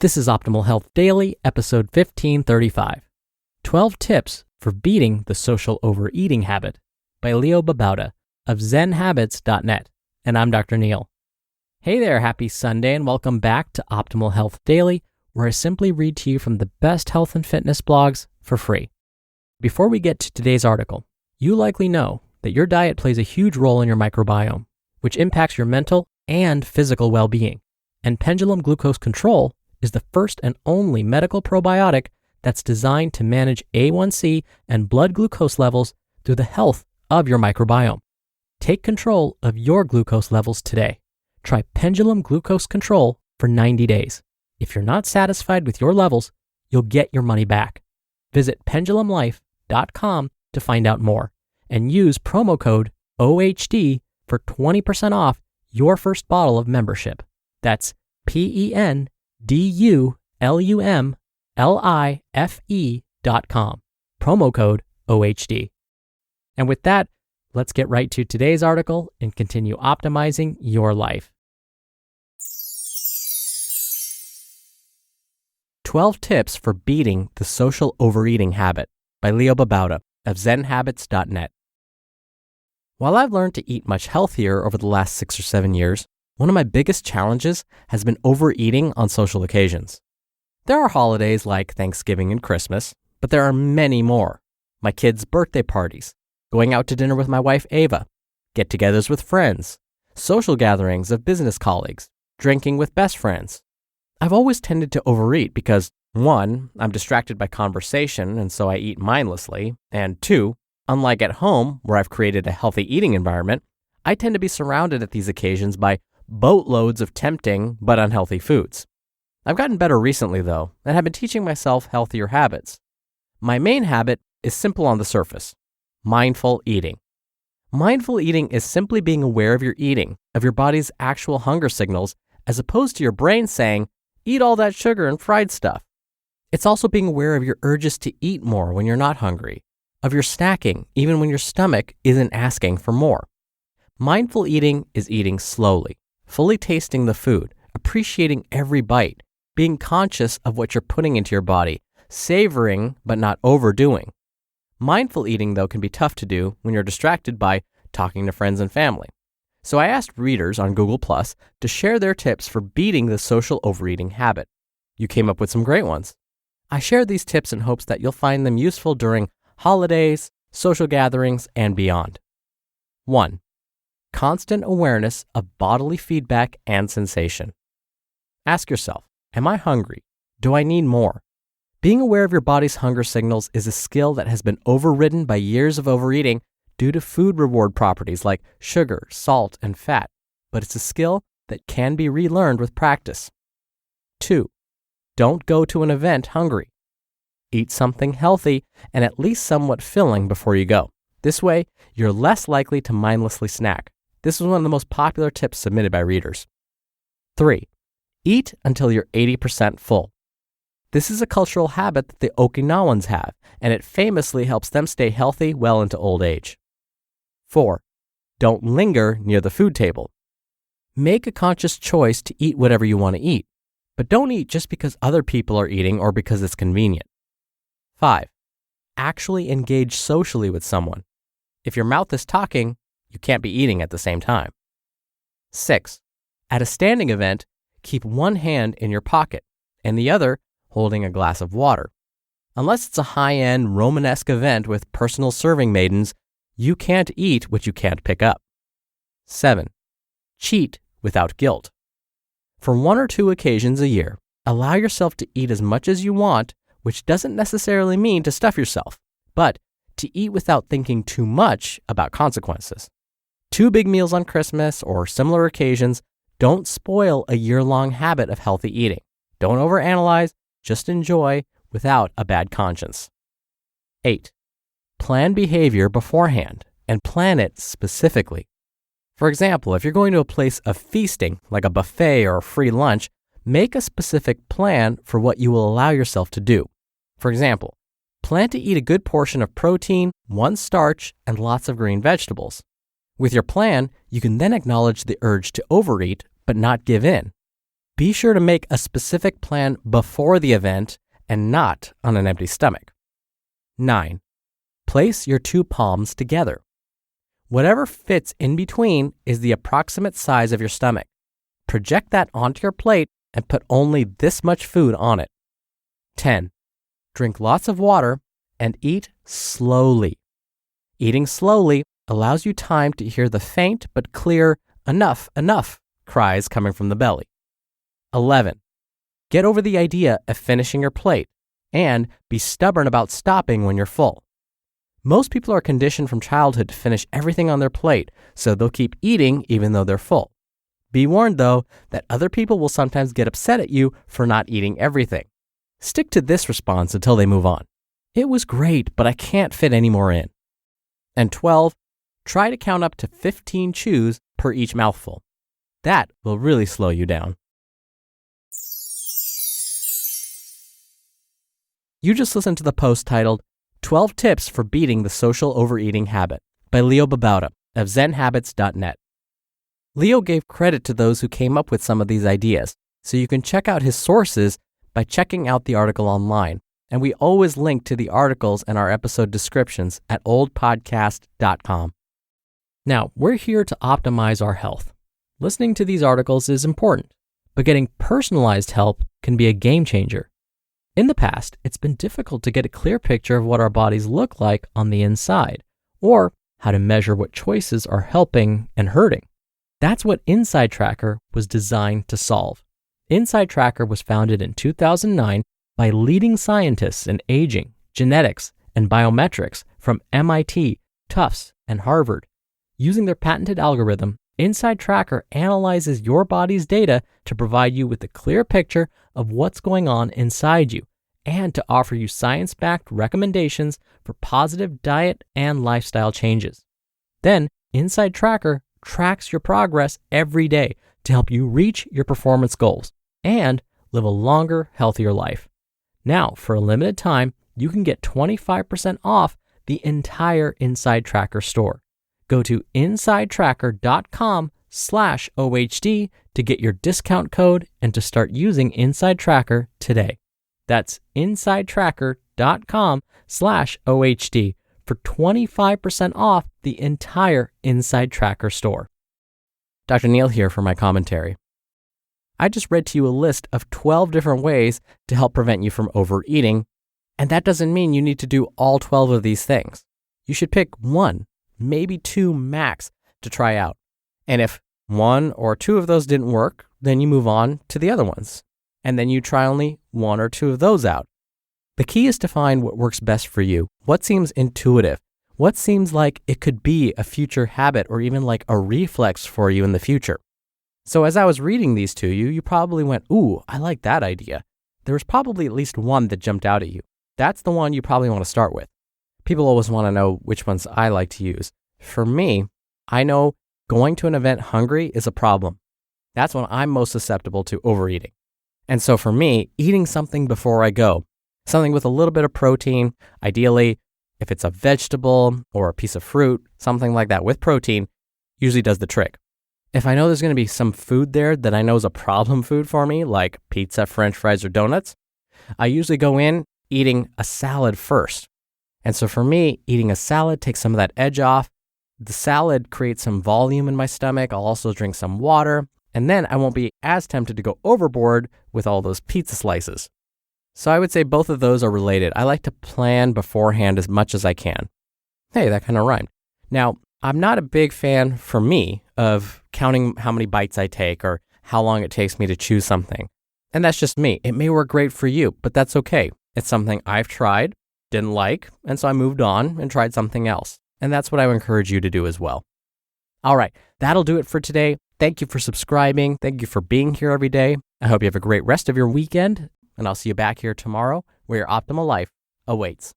This is Optimal Health Daily, episode 1535. 12 Tips for Beating the Social Overeating Habit by Babauta of Zen Habits.net. And I'm Dr. Neil. Hey there, happy Sunday, and welcome back to Optimal Health Daily, where I simply read to you from the best health and fitness blogs for free. Before we get to today's article, you likely know that your diet plays a huge role in your microbiome, which impacts your mental and physical well-being. And pendulum glucose control is the first and only medical probiotic that's designed to manage A1C and blood glucose levels through the health of your microbiome. Take control of your glucose levels today. Try pendulum glucose control for 90 days. If you're not satisfied with your levels, you'll get your money back. Visit pendulumlife.com to find out more and use promo code OHD for 20% off your first bottle of membership. That's pendulumlife.com. Promo code OHD. And with that, let's get right to today's article and continue optimizing your life. 12 Tips for Beating the Social Overeating Habit by Babauta of Zen Habits.net. While I've learned to eat much healthier over the last 6 or 7 years, one of my biggest challenges has been overeating on social occasions. There are holidays like Thanksgiving and Christmas, but there are many more. My kids' birthday parties, going out to dinner with my wife Ava, get-togethers with friends, social gatherings of business colleagues, drinking with best friends. I've always tended to overeat because, 1, I'm distracted by conversation and so I eat mindlessly, and 2, unlike at home where I've created a healthy eating environment, I tend to be surrounded at these occasions by boatloads of tempting but unhealthy foods. I've gotten better recently though, and have been teaching myself healthier habits. My main habit is simple on the surface: mindful eating. Mindful eating is simply being aware of your eating, of your body's actual hunger signals, as opposed to your brain saying, eat all that sugar and fried stuff. It's also being aware of your urges to eat more when you're not hungry, of your snacking even when your stomach isn't asking for more. Mindful eating is eating slowly, fully tasting the food, appreciating every bite, being conscious of what you're putting into your body, savoring but not overdoing. Mindful eating, though, can be tough to do when you're distracted by talking to friends and family. So I asked readers on Google Plus to share their tips for beating the social overeating habit. You came up with some great ones. I shared these tips in hopes that you'll find them useful during holidays, social gatherings, and beyond. 1. Constant awareness of bodily feedback and sensation. Ask yourself, am I hungry? Do I need more? Being aware of your body's hunger signals is a skill that has been overridden by years of overeating due to food reward properties like sugar, salt, and fat, but it's a skill that can be relearned with practice. 2. Don't go to an event hungry. Eat something healthy and at least somewhat filling before you go. This way, you're less likely to mindlessly snack. This is one of the most popular tips submitted by readers. 3. Eat until you're 80% full. This is a cultural habit that the Okinawans have, and it famously helps them stay healthy well into old age. 4. Don't linger near the food table. Make a conscious choice to eat whatever you want to eat, but don't eat just because other people are eating or because it's convenient. 5. Actually engage socially with someone. If your mouth is talking, you can't be eating at the same time. 6. At a standing event, keep one hand in your pocket and the other holding a glass of water. Unless it's a high-end Romanesque event with personal serving maidens, you can't eat what you can't pick up. 7. Cheat without guilt. For 1 or 2 occasions a year, allow yourself to eat as much as you want, which doesn't necessarily mean to stuff yourself, but to eat without thinking too much about consequences. 2 big meals on Christmas or similar occasions don't spoil a year-long habit of healthy eating. Don't overanalyze, just enjoy without a bad conscience. 8. Plan behavior beforehand and plan it specifically. For example, if you're going to a place of feasting, like a buffet or a free lunch, make a specific plan for what you will allow yourself to do. For example, plan to eat a good portion of protein, 1 starch, and lots of green vegetables. With your plan, you can then acknowledge the urge to overeat, but not give in. be sure to make a specific plan before the event and not on an empty stomach. 9. Place your two palms together. Whatever fits in between is the approximate size of your stomach. Project that onto your plate and put only this much food on it. 10. Drink lots of water and eat slowly. Eating slowly allows you time to hear the faint but clear enough cries coming from the belly. 11. Get over the idea of finishing your plate and be stubborn about stopping when you're full. Most people are conditioned from childhood to finish everything on their plate, so they'll keep eating even though they're full. Be warned, though, that other people will sometimes get upset at you for not eating everything. Stick to this response until they move on. It was great, but I can't fit any more in. And 12, try to count up to 15 chews per each mouthful. That will really slow you down. You just listened to the post titled 12 Tips for Beating the Social Overeating Habit by Babauta of ZenHabits.net. Leo gave credit to those who came up with some of these ideas, so you can check out his sources by checking out the article online, and we always link to the articles and our episode descriptions at oldpodcast.com. Now, we're here to optimize our health. Listening to these articles is important, but getting personalized help can be a game changer. In the past, it's been difficult to get a clear picture of what our bodies look like on the inside, or how to measure what choices are helping and hurting. That's what Inside Tracker was designed to solve. Inside Tracker was founded in 2009 by leading scientists in aging, genetics, and biometrics from MIT, Tufts, and Harvard. Using their patented algorithm, Inside Tracker analyzes your body's data to provide you with a clear picture of what's going on inside you and to offer you science-backed recommendations for positive diet and lifestyle changes. Then, Inside Tracker tracks your progress every day to help you reach your performance goals and live a longer, healthier life. Now, for a limited time, you can get 25% off the entire Inside Tracker store. Go to insidetracker.com/OHD to get your discount code and to start using Inside Tracker today. That's insidetracker.com/OHD for 25% off the entire Inside Tracker store. Dr. Neil here for my commentary. I just read to you a list of 12 different ways to help prevent you from overeating, and that doesn't mean you need to do all 12 of these things. You should pick one, maybe two max, to try out. And if one or two of those didn't work, then you move on to the other ones. And then you try only one or two of those out. The key is to find what works best for you, what seems intuitive, what seems like it could be a future habit or even like a reflex for you in the future. So as I was reading these to you, you probably went, ooh, I like that idea. There was probably at least one that jumped out at you. That's the one you probably want to start with. People always want to know which ones I like to use. For me, I know going to an event hungry is a problem. That's when I'm most susceptible to overeating. And so for me, eating something before I go, something with a little bit of protein, ideally, if it's a vegetable or a piece of fruit, something like that with protein, usually does the trick. If I know there's going to be some food there that I know is a problem food for me, like pizza, French fries, or donuts, I usually go in eating a salad first. And so for me, eating a salad takes some of that edge off. The salad creates some volume in my stomach. I'll also drink some water, and then I won't be as tempted to go overboard with all those pizza slices. So I would say both of those are related. I like to plan beforehand as much as I can. Hey, that kind of rhymed. Now, I'm not a big fan, for me, of counting how many bites I take or how long it takes me to chew something. And that's just me. It may work great for you, but that's okay. It's something I've tried, didn't like, and so I moved on and tried something else. And that's what I would encourage you to do as well. All right, that'll do it for today. Thank you for subscribing. Thank you for being here every day. I hope you have a great rest of your weekend, and I'll see you back here tomorrow where your optimal life awaits.